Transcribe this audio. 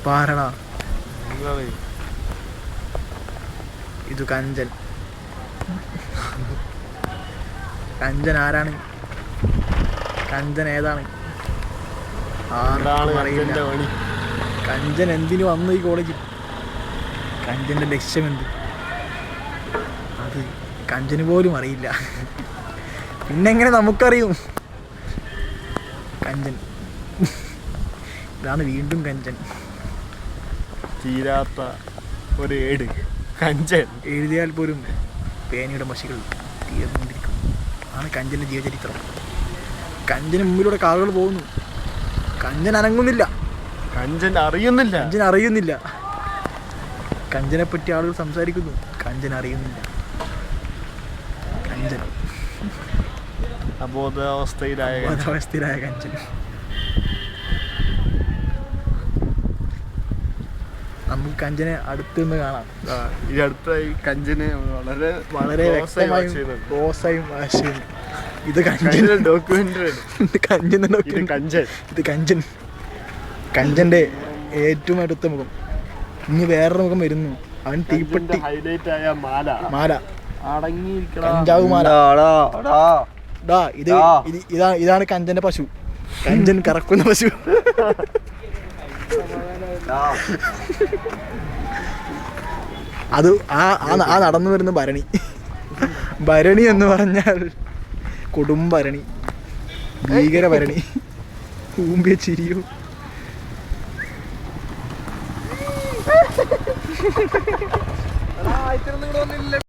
പാരടാ. ഇത് കഞ്ചൻ. കഞ്ചൻ ആരാണ്? കഞ്ചൻ ഏതാണ്? കഞ്ചൻ എന്തിനു വന്നു ഈ കോളേജിൽ? കഞ്ചന്റെ ലക്ഷ്യം എന്ത്? അത് കഞ്ചന് പോലും അറിയില്ല. പിന്നെങ്ങനെ നമുക്കറിയും? കഞ്ചൻ ഇതാണ് വീണ്ടും കഞ്ചൻ. തീരാത്ത ഒരു ഏട് കഞ്ചൻ. എഴുതിയാൽ പോലും പേനയുടെ മഷികൾ തീർന്നുകൊണ്ടിരിക്കും. ആണ് കഞ്ചൻ്റെ ജീവചരിത്രം. കഞ്ചന് മുമ്പിലൂടെ കാറുകൾ പോകുന്നു. കഞ്ചൻ അനങ്ങുന്നില്ല. കഞ്ചൻ അറിയുന്നില്ല. കഞ്ചനെ പറ്റി ആളുകൾ സംസാരിക്കുന്നു. കഞ്ചൻ അറിയുന്നില്ല. കഞ്ചൻ അബോധാവസ്ഥയിലായ കഞ്ചൻ. നമുക്ക് കഞ്ചനെ അടുത്തുനിന്ന് കാണാം. ഈ അടുത്തായി കഞ്ചന് വളരെ വളരെ വ്യക്തമായും റോസായും ആശയും. ഇത് കഞ്ചൻ. കഞ്ചന്റെ ഏറ്റവും അടുത്ത മുഖം. ഇനി വേറൊരു മുഖം വരുന്നു. അവൻ തീപ്പെട്ടി. മാല. കഞ്ചാവ് മാല. ഇതാണ് കഞ്ചന്റെ പശു. കഞ്ചൻ കറക്കുന്ന പശു. അത് ആ നടന്നു വരുന്ന ഭരണി. ഭരണി എന്ന് പറഞ്ഞാൽ കൊടുംഭരണി, ഭീകര ഭരണി. ഊമ്പിയ ചിരിയോ.